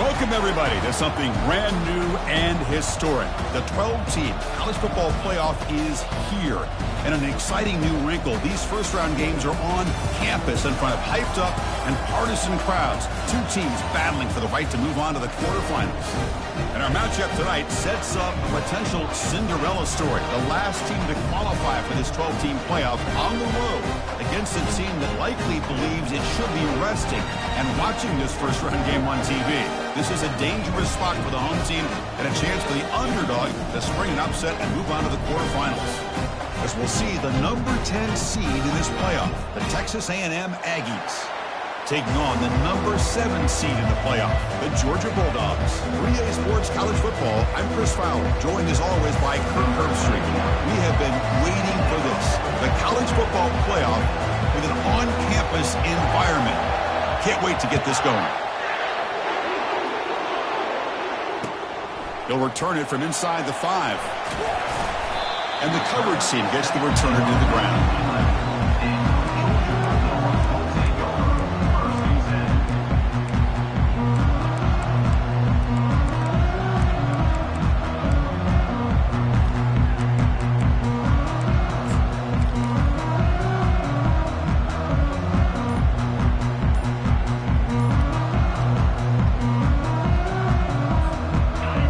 Welcome, everybody, to something brand new and historic. The 12-team college football playoff is here. And an exciting new wrinkle, these first-round games are on campus in front of hyped-up and partisan crowds. Two teams battling for the right to move on to the quarterfinals. And our matchup tonight sets up a potential Cinderella story. The last team to qualify for this 12-team playoff on the road against a team that likely believes it should be resting and watching this first-round game on TV. This is a dangerous spot for the home team and a chance for the underdog to spring an upset and move on to the quarterfinals. As we'll see the number 10 seed in this playoff, the Texas A&M Aggies, taking on the number 7 seed in the playoff, the Georgia Bulldogs. 3A Sports College Football, I'm Chris Fowler, joined as always by Kirk Herbstreit. We have been waiting for this, the college football playoff with an on-campus environment. Can't wait to get this going. He'll return it from inside the 5. And the coverage team gets the returner to the ground.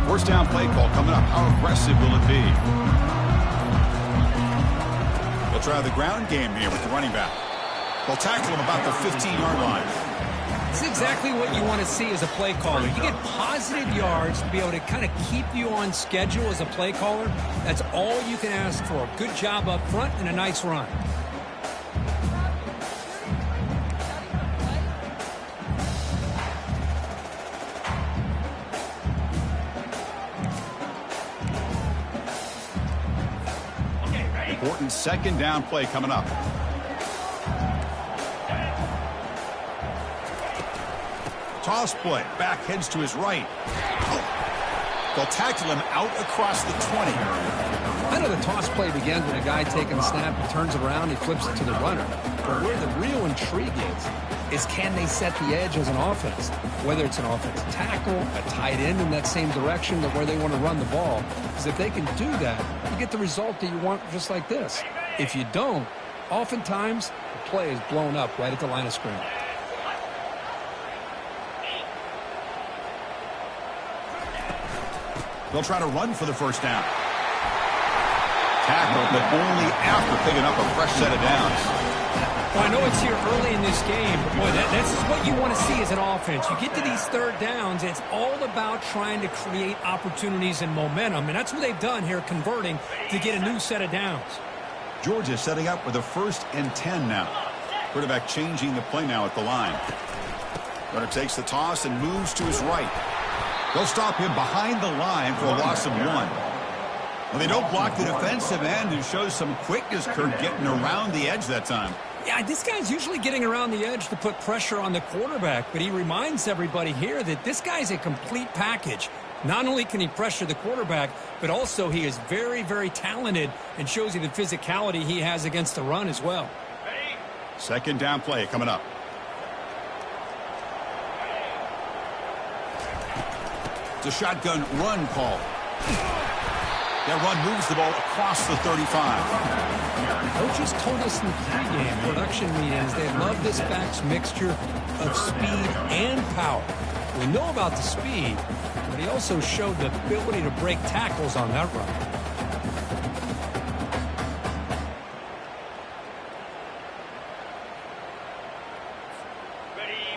First down play call coming up. How aggressive will it be? They'll try the ground game here with the running back. They'll tackle him about the 15-yard line. It's exactly what you want to see as a play caller. You get positive yards to be able to kind of keep you on schedule as a play caller. That's all you can ask for. Good job up front and a nice run. Important second down play coming up. Toss play. Back heads to his right. They'll tackle him out across the 20. I know the toss play begins with a guy taking the snap, he turns around, he flips it to the runner. But where the real intrigue is can they set the edge as an offense? Whether it's an offensive tackle, a tight end in that same direction, where they want to run the ball. Because if they can do that, you get the result that you want just like this. If you don't, oftentimes the play is blown up right at the line of scrimmage. They'll try to run for the first down. Tackle, but only after picking up a fresh set of downs. Well, I know it's here early in this game, but boy, that's what you want to see as an offense. You get to these third downs, it's all about trying to create opportunities and momentum, and that's what they've done here, converting to get a new set of downs. Georgia setting up with a 1st and 10 now. Quarterback changing the play now at the line. Runner takes the toss and moves to his right. They'll stop him behind the line for a loss of 1. Well, they don't block the defensive end and shows some quickness, Kirk, getting around the edge that time. Yeah, this guy's usually getting around the edge to put pressure on the quarterback, but he reminds everybody here that this guy's a complete package. Not only can he pressure the quarterback, but also he is very, very talented and shows you the physicality he has against the run as well. Second down play coming up. It's a shotgun run call. That run moves the ball across the 35. Coaches told us in the pregame production meetings they love this back's mixture of speed and power. We know about the speed, but he also showed the ability to break tackles on that run.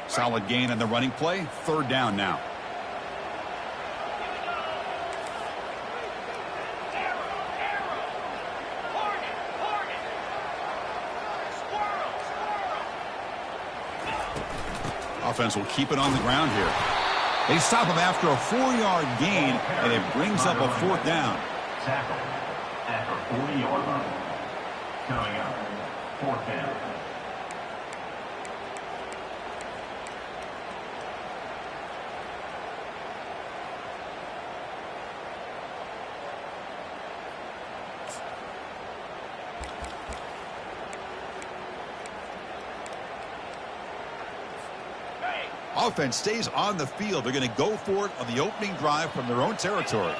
Solid gain on the running play. Third down now. Offense will keep it on the ground here. They stop him after a 4-yard gain, and it brings up a 4th down. Tackle at the 40-yard line. Coming up, 4th down. Offense stays on the field. They're going to go for it on the opening drive from their own territory.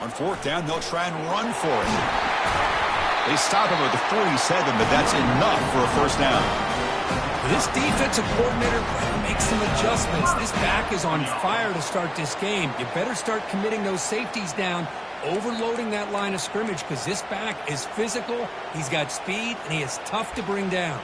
On fourth down, they'll try and run for it. They stop him at the 47, but that's enough for a first down. This defensive coordinator better make some adjustments. This back is on fire to start this game. You better start committing those safeties down, overloading that line of scrimmage, because this back is physical, he's got speed, and he is tough to bring down.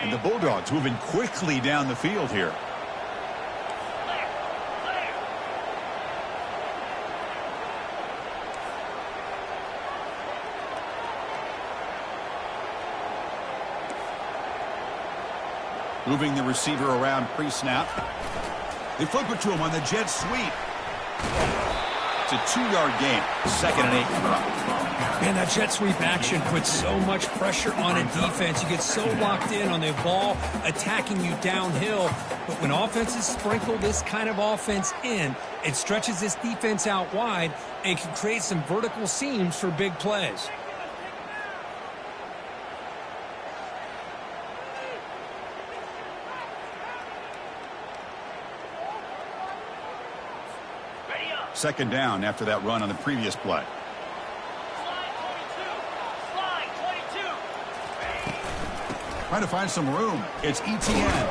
And the Bulldogs moving quickly down the field here. Moving the receiver around pre-snap. They flip it to him on the jet sweep. It's a 2-yard gain. 2nd and 8. Man, that jet sweep action puts so much pressure on a defense. You get so locked in on the ball attacking you downhill. But when offenses sprinkle this kind of offense in, it stretches this defense out wide and can create some vertical seams for big plays. Second down after that run on the previous play. Trying to find some room. It's Etienne.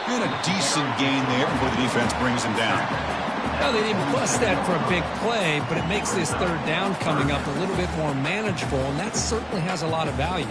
And a decent gain there before the defense brings him down. Well, they didn't bust that for a big play, but it makes this third down coming up a little bit more manageable, and that certainly has a lot of value.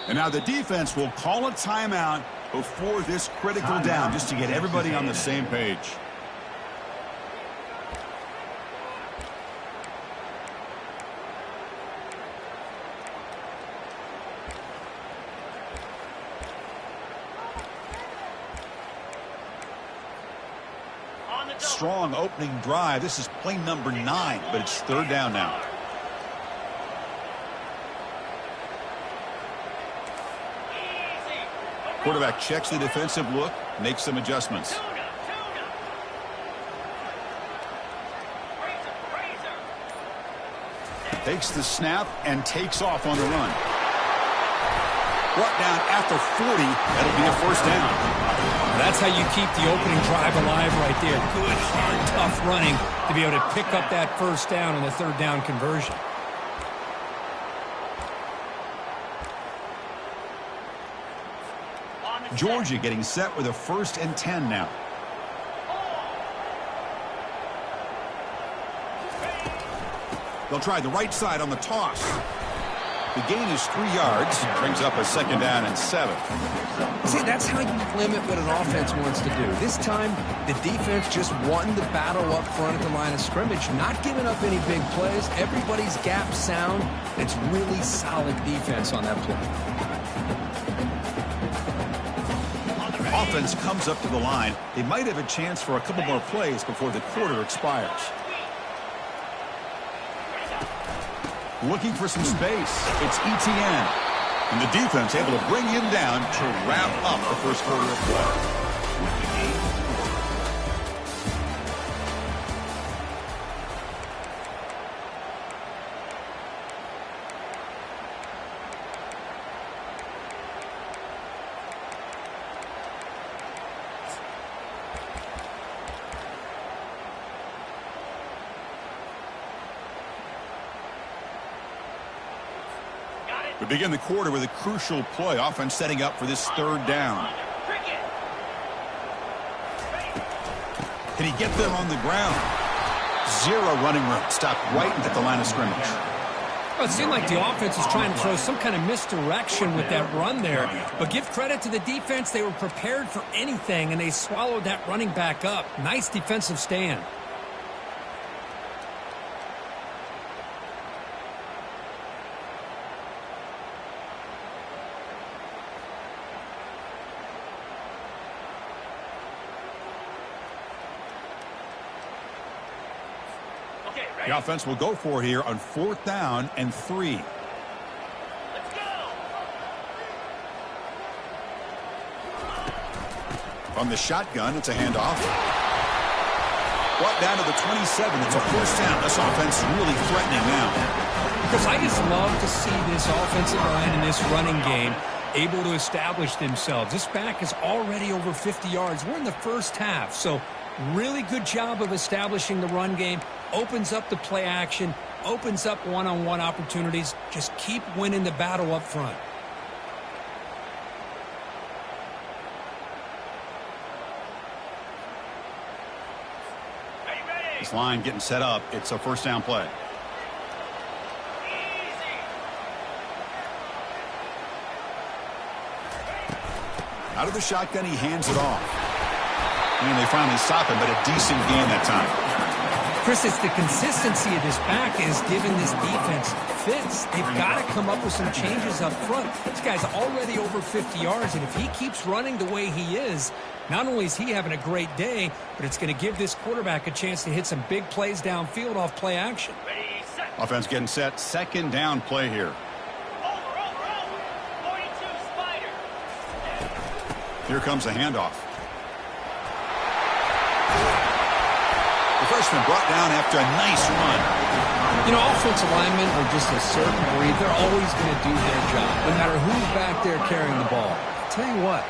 And now the defense will call a timeout before this critical down, just to get everybody on the same page. Strong opening drive. This is play number 9, but it's third down now. Quarterback checks the defensive look, makes some adjustments. Takes the snap and takes off on the run. Brought down at the 40. That'll be a first down. That's how you keep the opening drive alive right there. Good, hard, tough running to be able to pick up that first down on the third down conversion. Georgia getting set with a 1st and 10 now. They'll try the right side on the toss. The gain is 3 yards. Brings up a 2nd down and 7. See, that's how you limit what an offense wants to do. This time, the defense just won the battle up front at the line of scrimmage, not giving up any big plays. Everybody's gap sound. It's really solid defense on that play. Offense comes up to the line. They might have a chance for a couple more plays before the quarter expires. Looking for some space. It's Etienne. And the defense able to bring him down to wrap up the first quarter of play. We begin the quarter with a crucial play. Offense setting up for this third down. Can he get them on the ground? Zero running room. Stopped right at the line of scrimmage. Well, it seemed like the offense was trying to throw some kind of misdirection with that run there. But give credit to the defense. They were prepared for anything, and they swallowed that running back up. Nice defensive stand. The offense will go for it here on 4th down and 3. Let's go. From the shotgun, it's a handoff. Brought down to the 27. It's a 1st down. This offense really threatening now. Chris, I just love to see this offensive line and this running game able to establish themselves. This back is already over 50 yards. We're in the first half, so really good job of establishing the run game. Opens up the play action, opens up one-on-one opportunities. Just keep winning the battle up front. This line getting set up. It's a 1st down play. Out of the shotgun, he hands it off. And they finally stop him, but a decent gain that time. Chris, it's the consistency of this back is giving this defense fits. They've got to come up with some changes up front. This guy's already over 50 yards, and if he keeps running the way he is, not only is he having a great day, but it's going to give this quarterback a chance to hit some big plays downfield off play action. Offense getting set. 2nd down play here. Here comes a handoff. The freshman brought down after a nice run. You know, offensive linemen are just a certain breed. They're always going to do their job, no matter who's back there carrying the ball. I'll tell you what,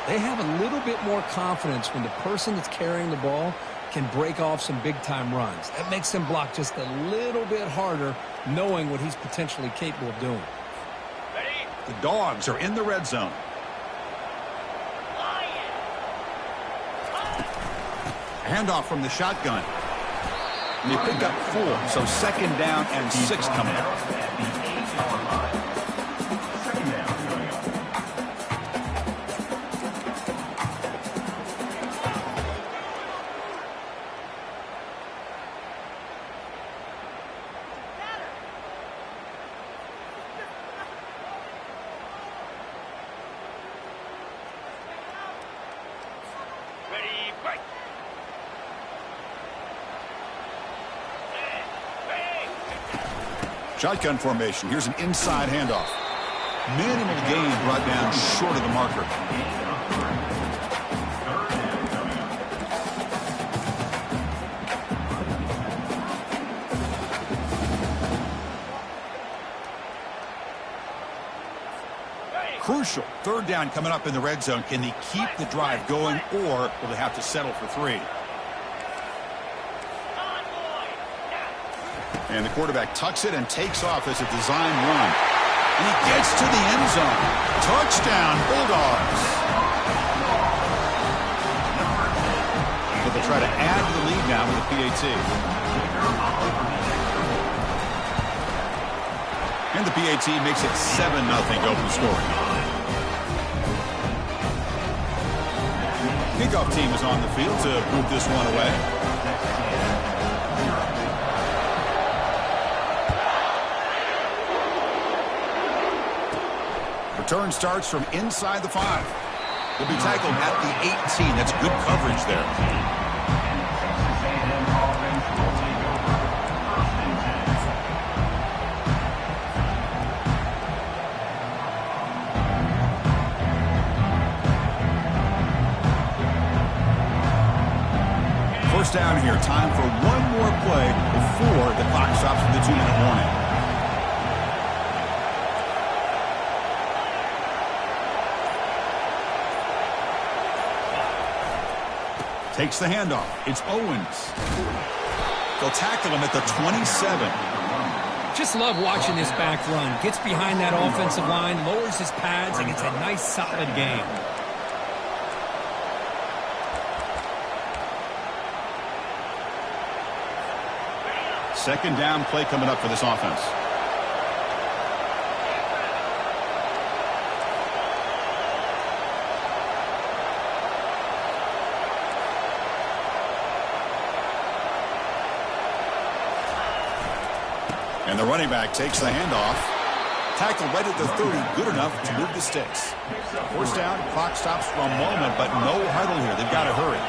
they have a little bit more confidence when the person that's carrying the ball can break off some big-time runs. That makes them block just a little bit harder, knowing what he's potentially capable of doing. The Dogs are in the red zone. Handoff from the shotgun. And they pick up 4, so 2nd down and 6 coming up. Shotgun formation. Here's an inside handoff. Minimal gain brought down short of the marker. Crucial. 3rd down coming up in the red zone. Can they keep the drive going, or will they have to settle for 3? And the quarterback tucks it and takes off as a design run. And he gets to the end zone. Touchdown, Bulldogs. But they'll try to add to the lead now with a PAT. And the PAT makes it 7-0 open scoring. Kickoff team is on the field to move this one away. Return starts from inside the 5. They'll be tackled at the 18. That's good coverage there. First down here. Time for one more play before the clock stops with the 2-minute warning. Takes the handoff. It's Owens. They'll tackle him at the 27. Just love watching this back run. Gets behind that offensive line, lowers his pads, and gets a nice, solid gain. Second down play coming up for this offense. And the running back takes the handoff. Tackled right at the 30. Good enough to move the sticks. First down, clock stops for a moment, but no huddle here. They've got to hurry.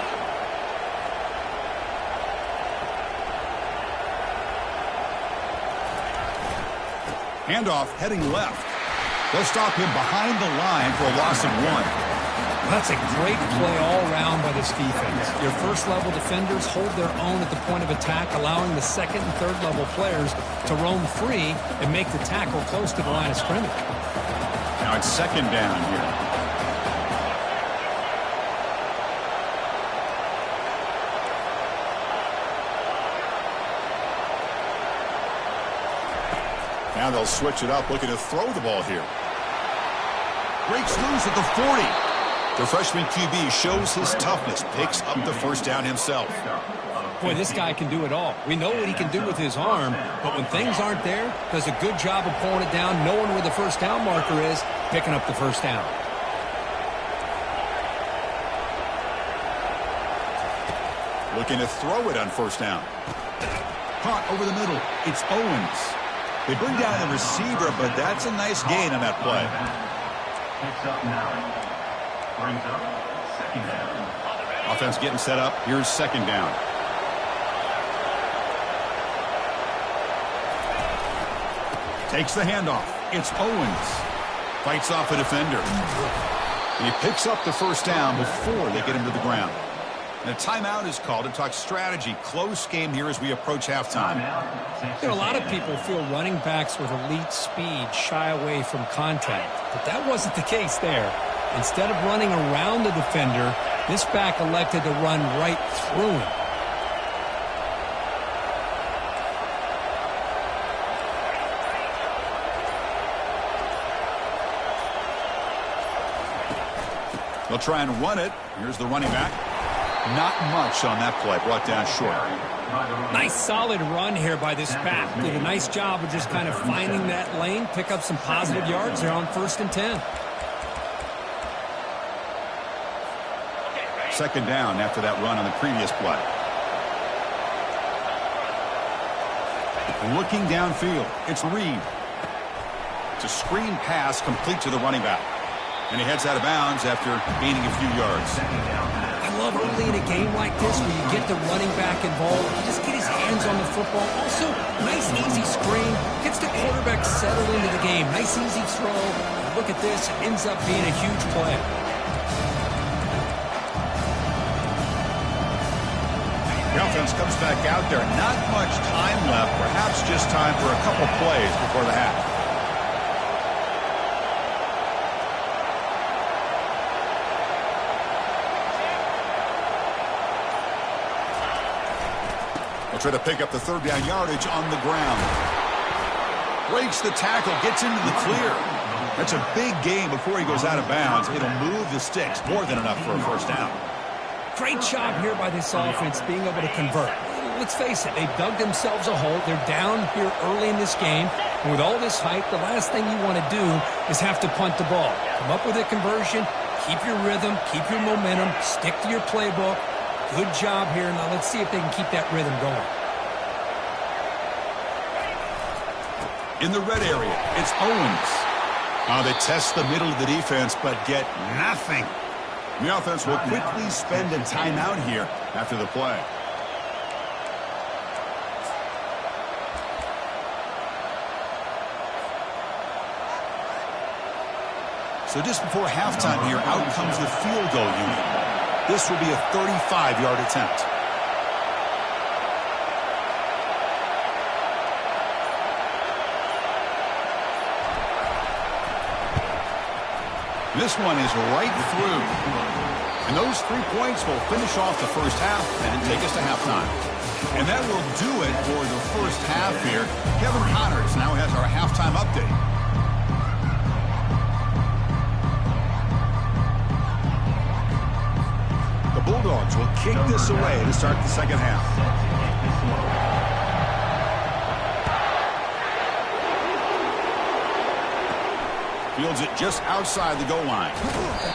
Handoff heading left. They'll stop him behind the line for a loss of 1. That's a great play all around by this defense. Your first-level defenders hold their own at the point of attack, allowing the second and third-level players to roam free and make the tackle close to the line of scrimmage. Now it's second down here. Now they'll switch it up, looking to throw the ball here. Breaks loose at the 40. The freshman QB shows his toughness, picks up the first down himself. Boy, this guy can do it all. We know what he can do with his arm, but when things aren't there, does a good job of pulling it down, knowing where the first down marker is, picking up the first down. Looking to throw it on first down. Caught over the middle. It's Owens. They bring down the receiver, but that's a nice gain on that play. Picks up 9. Brings up second down. Offense getting set up. Here's second down. Takes the handoff. It's Owens. Fights off a defender. He picks up the first down before they get him to the ground. And a timeout is called to talk strategy. Close game here as we approach halftime. A lot of people feel running backs with elite speed shy away from contact, but that wasn't the case there. Instead of running around the defender, this back elected to run right through him. They'll try and run it. Here's the running back. Not much on that play. Brought down short. Nice solid run here by this back. Did a nice job of just kind of finding that lane, pick up some positive yards there on 1st and 10. Second down after that run on the previous play. Looking downfield, it's Reed. It's a screen pass complete to the running back. And he heads out of bounds after gaining a few yards. I love early in a game like this where you get the running back involved. You just get his hands on the football. Also, nice easy screen. Gets the quarterback settled into the game. Nice easy throw. Look at this. It ends up being a huge play. The offense comes back out there. Not much time left. Perhaps just time for a couple plays before the half. They'll try to pick up the third down yardage on the ground. Breaks the tackle, gets into the clear. That's a big gain before he goes out of bounds. It'll move the sticks, more than enough for a first down. Great job here by this offense being able to convert. Let's face it, they've dug themselves a hole. They're down here early in this game. And with all this hype, the last thing you want to do is have to punt the ball. Come up with a conversion, keep your rhythm, keep your momentum, stick to your playbook. Good job here. Now let's see if they can keep that rhythm going. In the red area, it's Owens. They test the middle of the defense, but get nothing. The offense will quickly spend a timeout here after the play. So just before halftime here, out comes the field goal unit. This will be a 35-yard attempt. This one is right through. And those 3 points will finish off the first half and take us to halftime. And that will do it for the first half here. Kevin Connors now has our halftime update. The Bulldogs will kick this away to start the second half. Fields it just outside the goal line.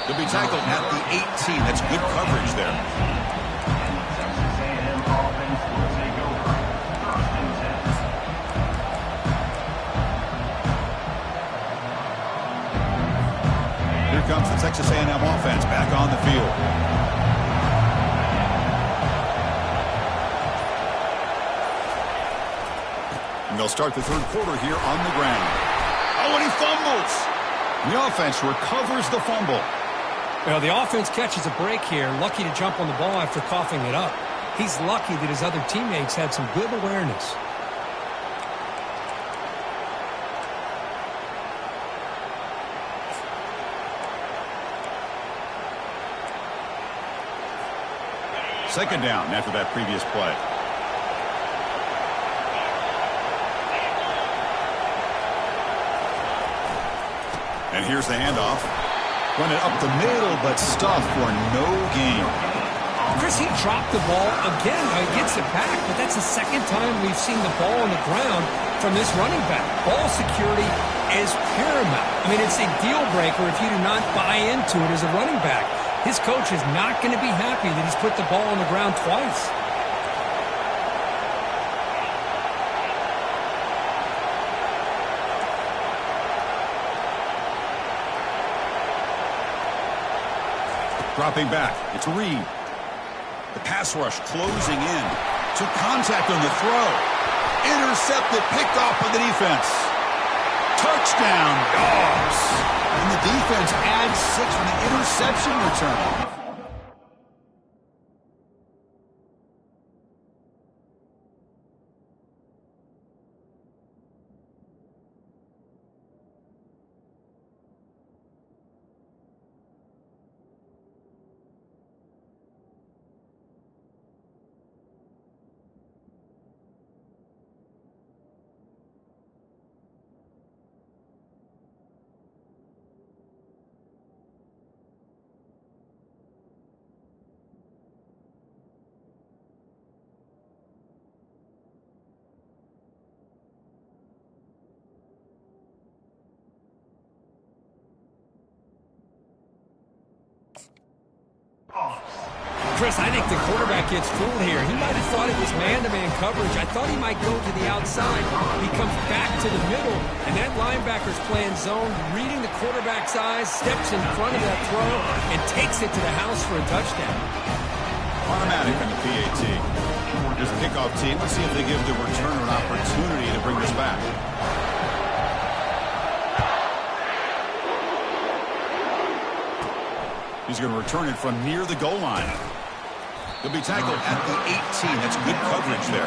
They'll be tackled at the 18. That's good coverage there. Here comes the Texas A&M offense back on the field. And they'll start the third quarter here on the ground. Oh, and he fumbles. The offense recovers the fumble. Well, the offense catches a break here, lucky to jump on the ball after coughing it up. He's lucky that his other teammates had some good awareness. Second down after that previous play. And here's the handoff. Run it up the middle, but stuffed for no gain. Chris, he dropped the ball again. Now he gets it back, but that's the second time we've seen the ball on the ground from this running back. Ball security is paramount. I mean, it's a deal breaker if you do not buy into it as a running back. His coach is not going to be happy that he's put the ball on the ground twice. Dropping back, it's Reed. The pass rush closing in. To contact on the throw. Intercepted, picked off by the defense. Touchdown, Dogs. And the defense adds 6 for the interception return. Chris, I think the quarterback gets fooled here. He might have thought it was man-to-man coverage. I thought he might go to the outside. He comes back to the middle, and that linebacker's playing zone, reading the quarterback's eyes, steps in front of that throw, and takes it to the house for a touchdown. Automatic on the PAT. Here's the kickoff team. Let's see if they give the returner an opportunity to bring this back. He's going to return it from near the goal line. He'll be tackled at the 18. That's good coverage there.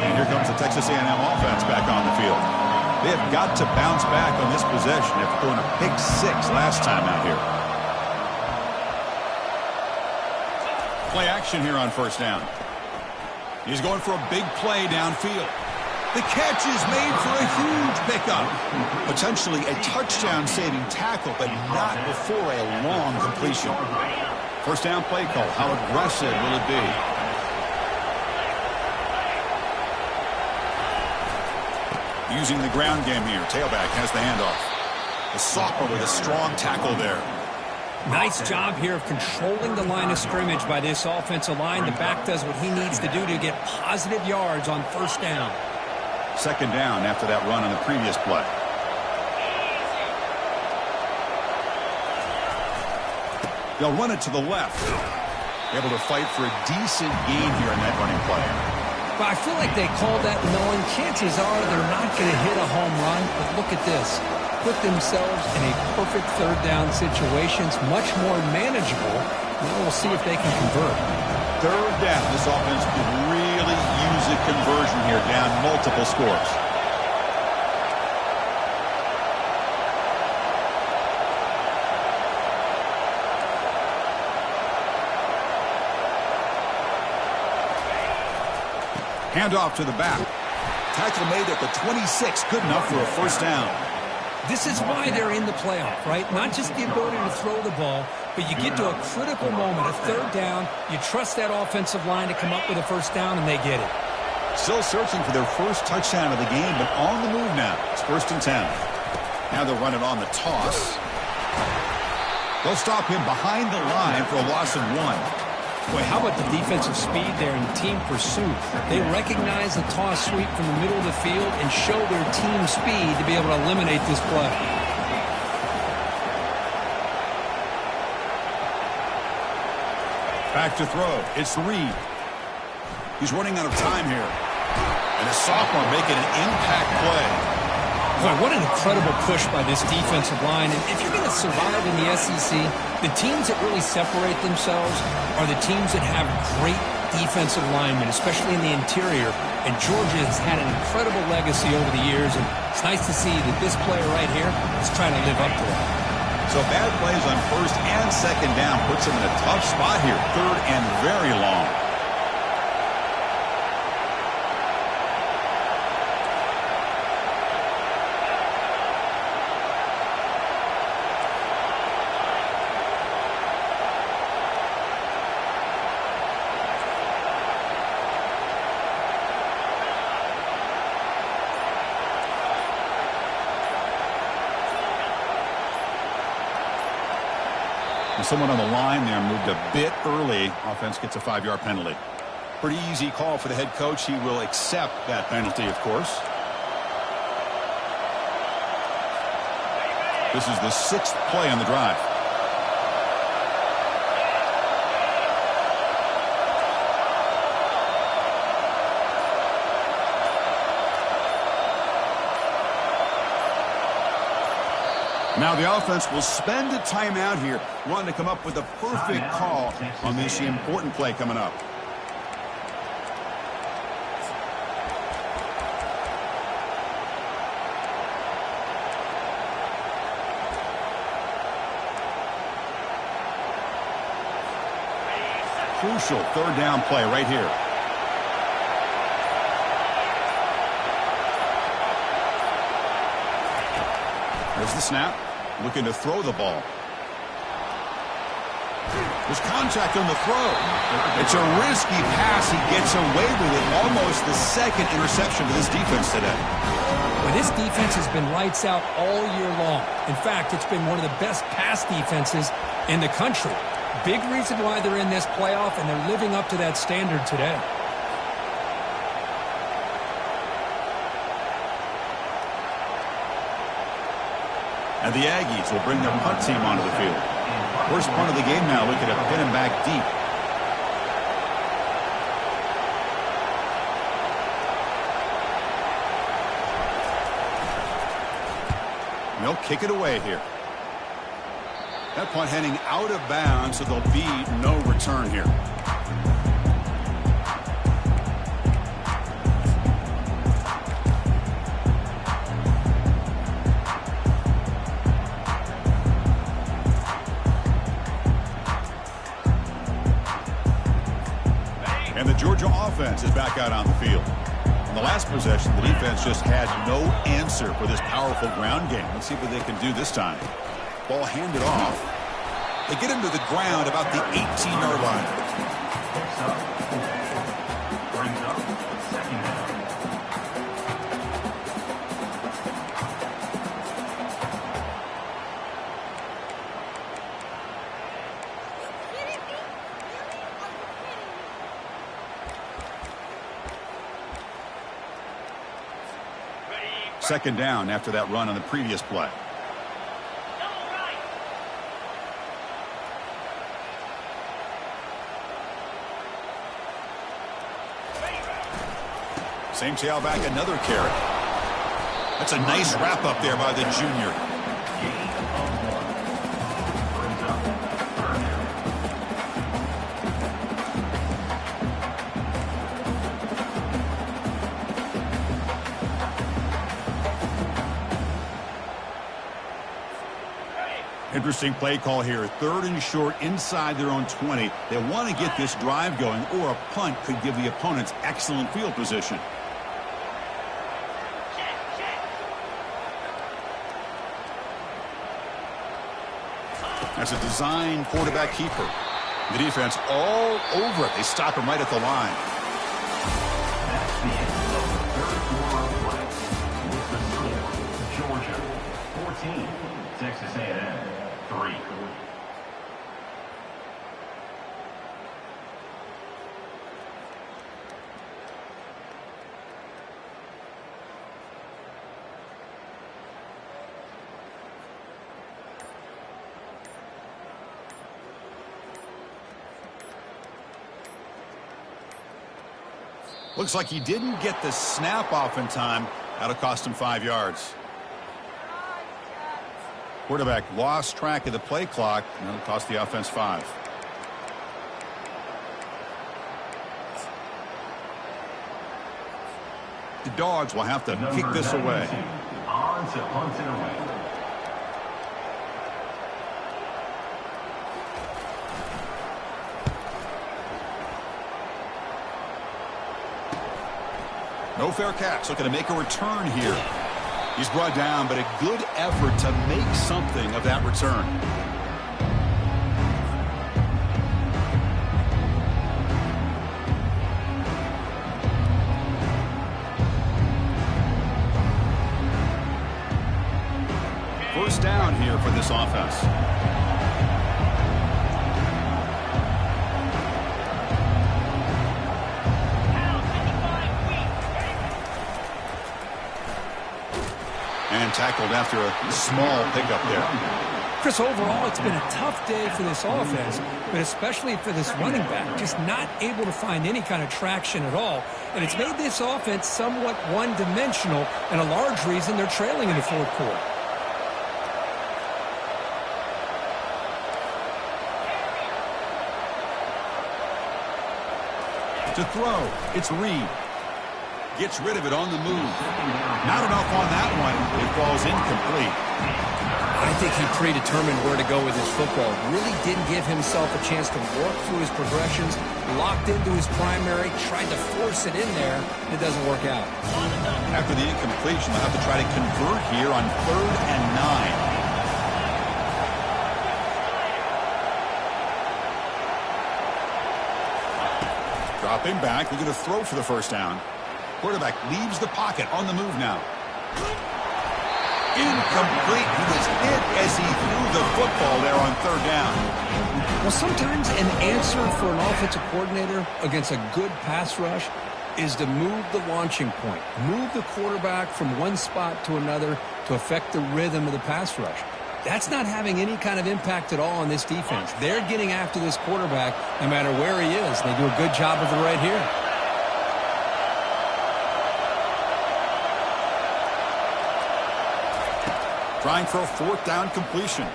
And here comes the Texas A&M offense back on the field. They have got to bounce back on this possession after throwing a pick 6 last time out here. Play action here on first down. He's going for a big play downfield. The catch is made for a huge pickup. Potentially a touchdown-saving tackle, but not before a long completion. First down play call. How aggressive will it be? Using the ground game here. Tailback has the handoff. The sophomore with a strong tackle there. Nice job here of controlling the line of scrimmage by this offensive line. The back does what he needs to do to get positive yards on first down. Second down after that run on the previous play. They'll run it to the left. Able to fight for a decent gain here in that running play. But I feel like they called that knowing chances are they're not going to hit a home run. But look at this. Put themselves in a perfect third down situation. It's much more manageable. Now we'll see if they can convert. Third down. This offense could really use a conversion here, down multiple scores. Handoff to the back. Tackle made at the 26. Good enough for a first down. This is why they're in the playoff, right? Not just the ability to throw the ball, but you get to a critical moment, a third down. You trust that offensive line to come up with a first down, and they get it. Still searching for their first touchdown of the game, but on the move now. It's 1st and 10. Now they'll run it on the toss. They'll stop him behind the line for a loss of 1. Boy, how about the defensive speed there and team pursuit? They recognize the toss sweep from the middle of the field and show their team speed to be able to eliminate this play. Back to throw. It's Reed. He's running out of time here. And And a sophomore making an impact play. Boy, what an incredible push by this defensive line. And if you're going to survive in the SEC, the teams that really separate themselves are the teams that have great defensive linemen, especially in the interior. And Georgia has had an incredible legacy over the years, and it's nice to see that this player right here is trying to live up to it. So bad plays on first and second down puts them in a tough spot here. Third and very long. Someone on the line there moved a bit early. Offense gets a 5-yard penalty. Pretty easy call for the head coach. He will accept that penalty, of course. This is the 6th play on the drive. Now the offense will spend a timeout here, wanting to come up with a perfect call on this important play coming up. Crucial third down play right here. There's the snap. Looking to throw the ball. There's contact on the throw. It's a risky pass. He gets away with it. Almost the second interception for this defense today. Well, this defense has been lights out all year long. In fact, it's been one of the best pass defenses in the country. Big reason why they're in this playoff, and they're living up to that standard today. And the Aggies will bring their punt team onto the field. First punt of the game now, looking to pin him back deep. They'll kick it away here. That punt heading out of bounds, so there'll be no return here. And the Georgia offense is back out on the field. In the last possession, the defense just had no answer for this powerful ground game. Let's see what they can do this time. Ball handed off. They get him to the ground about the 18-yard line. Brings up second down. Second down after that run on the previous play. Same tailback, another carry. That's a nice wrap up there by the junior. Gain of 1. Brings up third down. Interesting play call here. Third and short inside their own 20. They want to get this drive going, or a punt could give the opponents excellent field position. That's a design quarterback keeper. The defense all over it. They stop him right at the line. That's the end of the third quarter of play. With the score, Georgia 14, Texas A&M 3. Looks like he didn't get the snap off in time. That'll cost him 5 yards. Quarterback lost track of the play clock, and that'll cost the offense 5. The Dogs will have to kick this away. On to punt it away. No fair catch. Looking to make a return here. He's brought down, but a good effort to make something of that return. First down here for this offense. And tackled after a small pickup there. Chris, overall, it's been a tough day for this offense, but especially for this running back, just not able to find any kind of traction at all. And it's made this offense somewhat one-dimensional, and a large reason they're trailing in the fourth quarter. To throw, it's Reed. Gets rid of it on the move. Not enough on that one. It falls incomplete. I think he predetermined where to go with his football. Really didn't give himself a chance to work through his progressions. Locked into his primary, tried to force it in there, and it doesn't work out. After the incompletion, they'll have to try to convert here on 3rd and 9. Dropping back, they're going to throw for the first down. Quarterback leaves the pocket on the move now. Incomplete. He was hit as he threw the football there on 3rd down. Well, sometimes an answer for an offensive coordinator against a good pass rush is to move the launching point, move the quarterback from one spot to another to affect the rhythm of the pass rush. That's not having any kind of impact at all on this defense. They're getting after this quarterback no matter where he is. They do a good job of it right here. Trying for a 4th down completion.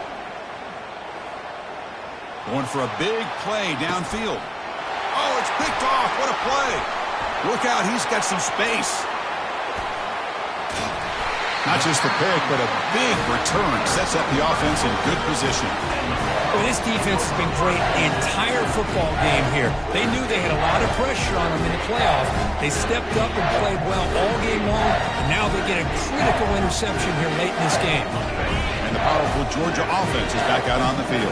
Going for a big play downfield. Oh, it's picked off. What a play. Look out, he's got some space. Not just a pick, but a big return. Sets up the offense in good position. Well, this defense has been great the entire football game here. They knew they had a lot of pressure on them in the playoffs. They stepped up and played well all game long, and now they get a critical interception here late in this game. And the powerful Georgia offense is back out on the field.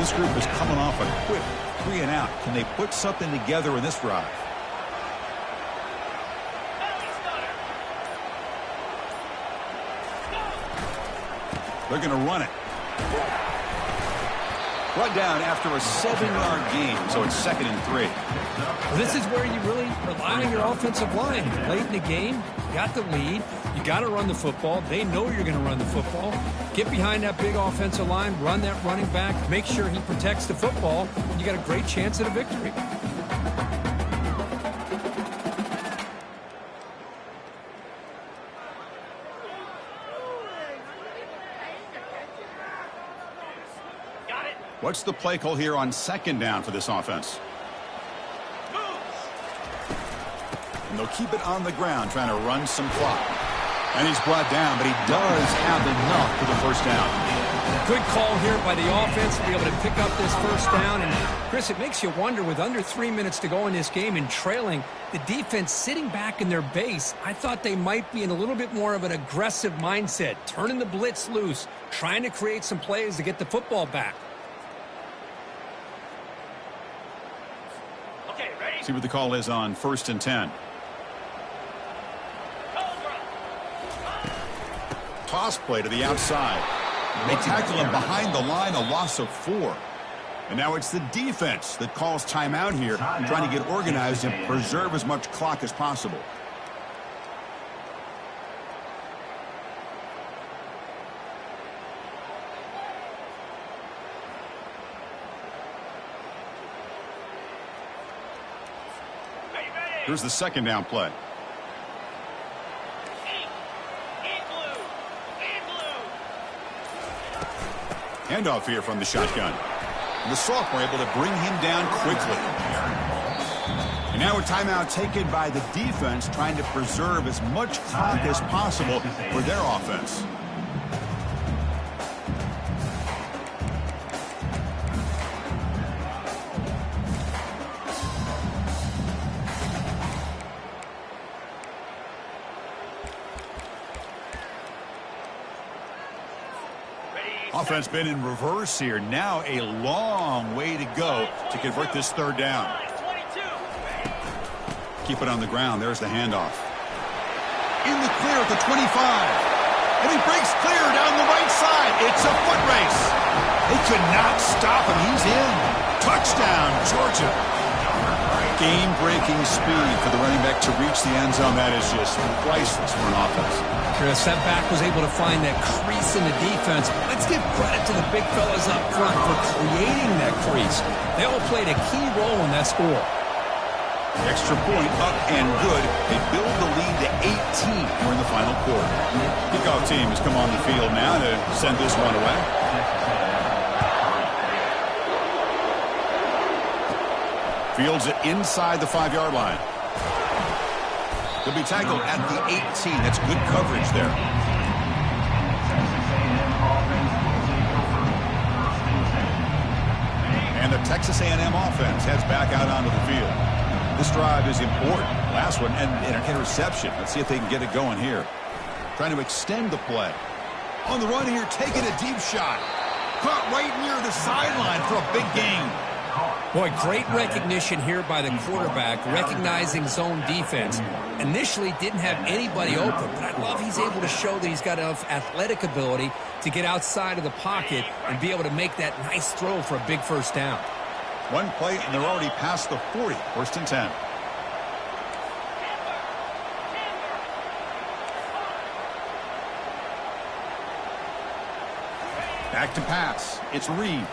This group is coming off a quick 3 and out. Can they put something together in this drive? They're going to run it. Run down after a 7-yard gain, so it's 2nd and 3. Well, this is where you really rely on your offensive line. Late in the game, you got the lead. You got to run the football. They know you're going to run the football. Get behind that big offensive line, run that running back, make sure he protects the football, and you got a great chance at a victory. What's the play call here on 2nd down for this offense? And they'll keep it on the ground, trying to run some clock. And he's brought down, but he does have enough for the first down. Good call here by the offense to be able to pick up this first down. And, Chris, it makes you wonder, with under 3 minutes to go in this game and trailing, the defense sitting back in their base, I thought they might be in a little bit more of an aggressive mindset, turning the blitz loose, trying to create some plays to get the football back. See what the call is on 1st and 10. Toss play to the outside. They tackle him behind the line, a loss of 4. And now it's the defense that calls timeout here, trying to get organized and preserve as much clock as possible. Here's the second down play. Handoff here from the shotgun. The sophomore able to bring him down quickly. And now a timeout taken by the defense, trying to preserve as much clock as possible for their offense. Offense been in reverse here. Now a long way to go to convert this third down. Keep it on the ground. There's the handoff. In the clear at the 25. And he breaks clear down the right side. It's a foot race. They could not stop him. He's in. Touchdown, Georgia. Game-breaking speed for the running back to reach the end zone. That is just priceless for an offense. Chris, that back was able to find that crease in the defense. Let's give credit to the big fellas up front for creating that crease. They all played a key role in that score. Extra point up and good. They build the lead to 18 during the final quarter. Kickoff team has come on the field now to send this one away. Fields it inside the 5-yard line. He'll be tackled at the 18. That's good coverage there. And the Texas A&M offense heads back out onto the field. This drive is important. Last one, and an interception. Let's see if they can get it going here. Trying to extend the play. On the run here, taking a deep shot. Caught right near the sideline for a big gain. Boy, great recognition here by the quarterback, recognizing zone defense. Initially didn't have anybody open, but I love he's able to show that he's got enough athletic ability to get outside of the pocket and be able to make that nice throw for a big first down. One play, and they're already past the 40. First and 10. Back to pass. It's Reed.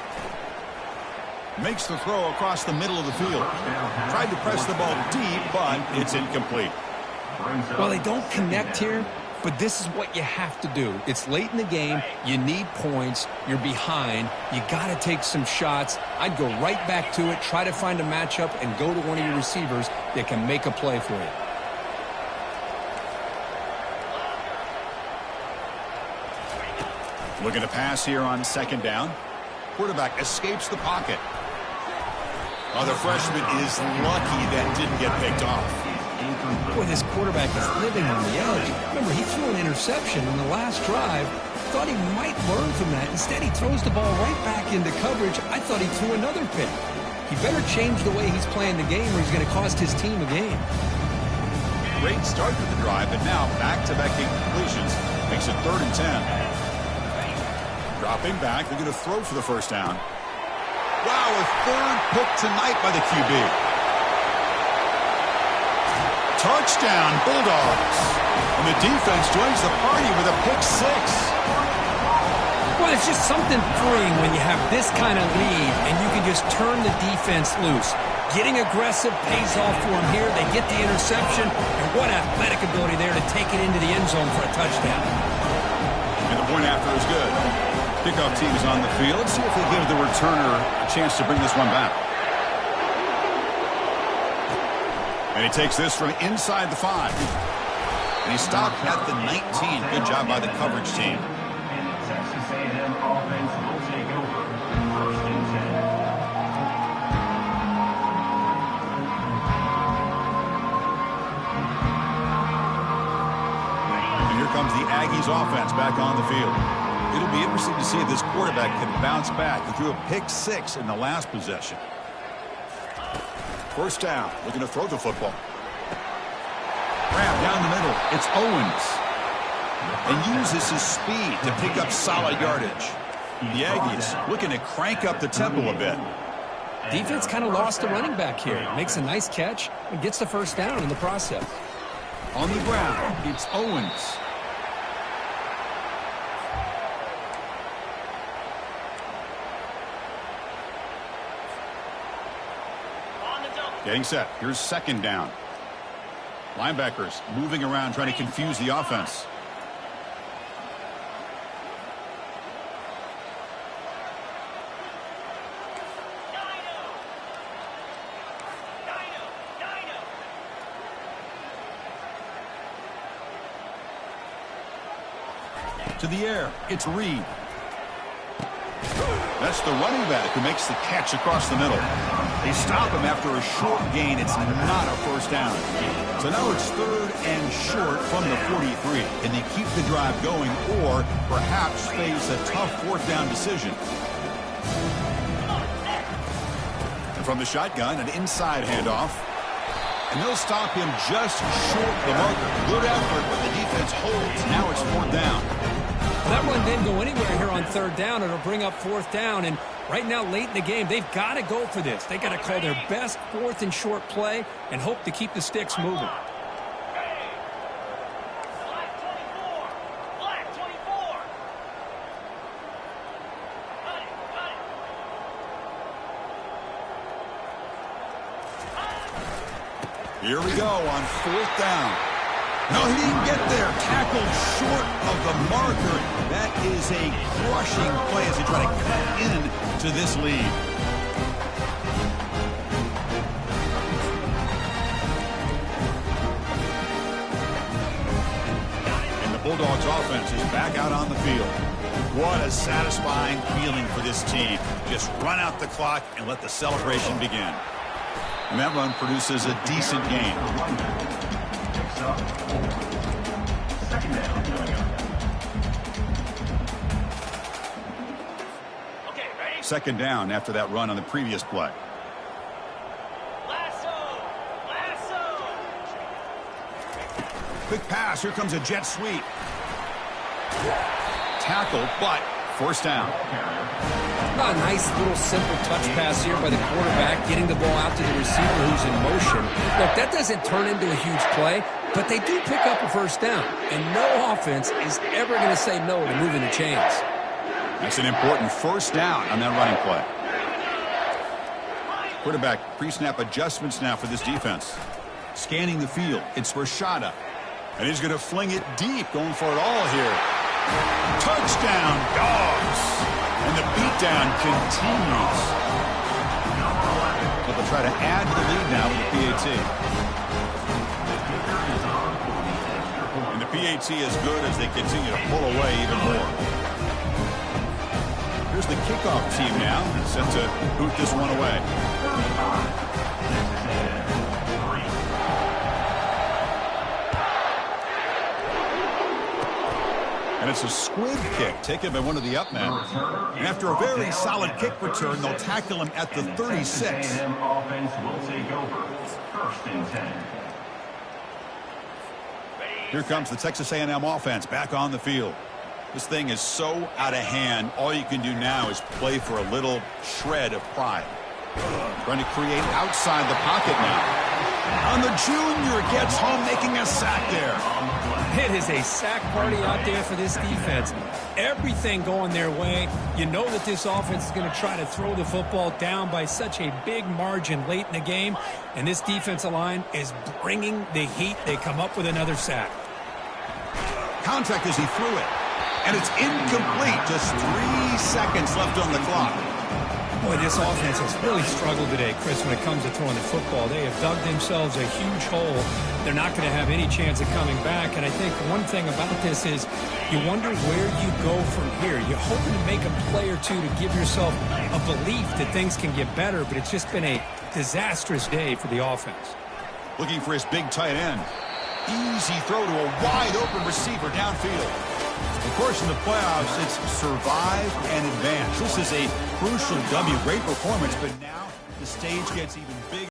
Makes the throw across the middle of the field. Tried to press the ball deep, but it's incomplete. Well, they don't connect here, but this is what you have to do. It's late in the game. You need points. You're behind. You got to take some shots. I'd go right back to it, try to find a matchup, and go to one of your receivers that can make a play for you. Looking to pass here on second down. Quarterback escapes the pocket. Oh, the freshman is lucky that didn't get picked off. Boy, this quarterback is living on the edge. Remember, he threw an interception in the last drive. Thought he might learn from that. Instead, he throws the ball right back into coverage. I thought he threw another pick. He better change the way he's playing the game or he's going to cost his team a game. Great start to the drive, but now back-to-back completions makes it 3rd and 10. Dropping back, they're going to throw for the first down. Wow, a third pick tonight by the QB. Touchdown, Bulldogs. And the defense joins the party with a pick 6. Well, it's just something freeing when you have this kind of lead and you can just turn the defense loose. Getting aggressive pays off for them here. They get the interception, and what athletic ability there to take it into the end zone for a touchdown. And the point after is good. Kickoff team is on the field. Let's see if they give the returner a chance to bring this one back. And he takes this from inside the 5. And he stopped at the 19. Good job by the coverage team. And the Texas A&M offense will take over. 1st and 10. And here comes the Aggies offense back on the field. It'll be interesting to see if this quarterback can bounce back. He threw a pick 6 in the last possession. First down, looking to throw the football. Grab down the middle. It's Owens. And uses his speed to pick up solid yardage. The Aggies looking to crank up the tempo a bit. Defense kind of lost the running back here. Makes a nice catch and gets the first down in the process. On the ground, it's Owens. Getting set. Here's second down. Linebackers moving around, trying to confuse the offense. To the air, it's Reed. That's the running back who makes the catch across the middle. They stop him after a short gain. It's not a first down. So now it's 3rd and short from the 43. Can they keep the drive going or perhaps face a tough 4th down decision? And from the shotgun, an inside handoff. And they'll stop him just short of the marker. Good effort, but the defense holds. Now it's 4th down. That run didn't go anywhere here on 3rd down. It'll bring up 4th down. And right now, late in the game, they've got to go for this. They've got to call their best 4th and short play and hope to keep the sticks moving. Here we go on 4th down. No, he didn't get there. Tackled short of the marker. That is a crushing play as they try to cut in to this lead. And the Bulldogs offense is back out on the field. What a satisfying feeling for this team. Just run out the clock and let the celebration begin. And that run produces a decent gain. Second down coming up. Okay, ready? 2nd down after that run on the previous play. Lasso! Quick pass. Here comes a jet sweep. Tackle, but first down. A nice little simple touch pass here by the quarterback, getting the ball out to the receiver who's in motion. Look, that doesn't turn into a huge play, but they do pick up a first down, and no offense is ever going to say no to moving the chains. That's an important first down on that running play. Quarterback pre-snap adjustments now for this defense. Scanning the field, it's Rashada. And he's going to fling it deep, going for it all here. Touchdown, Dogs! And the beatdown continues. But they'll try to add to the lead now with the PAT. And the PAT is good as they continue to pull away even more. Here's the kickoff team now, set to boot this one away. And it's a squib kick taken by one of the up men. And after a very solid kick return, they'll tackle him at the 36. Texas A&M offense will take over. 1st and 10. Here comes the Texas A&M offense back on the field. This thing is so out of hand, all you can do now is play for a little shred of pride. Trying to create outside the pocket now. And the junior gets home, making a sack there. It is a sack party out there for this defense. Everything going their way. You know that this offense is going to try to throw the football down by such a big margin late in the game. And this defensive line is bringing the heat. They come up with another sack. Contact as he threw it. And it's incomplete. Just 3 seconds left on the clock. Boy, this offense has really struggled today, Chris, when it comes to throwing the football. They have dug themselves a huge hole. They're not going to have any chance of coming back. And I think one thing about this is you wonder where you go from here. You're hoping to make a play or two to give yourself a belief that things can get better, but it's just been a disastrous day for the offense. Looking for his big tight end. Easy throw to a wide-open receiver downfield. Of course, in the playoffs, it's survive and advance. This is a crucial W. Great performance, but now the stage gets even bigger.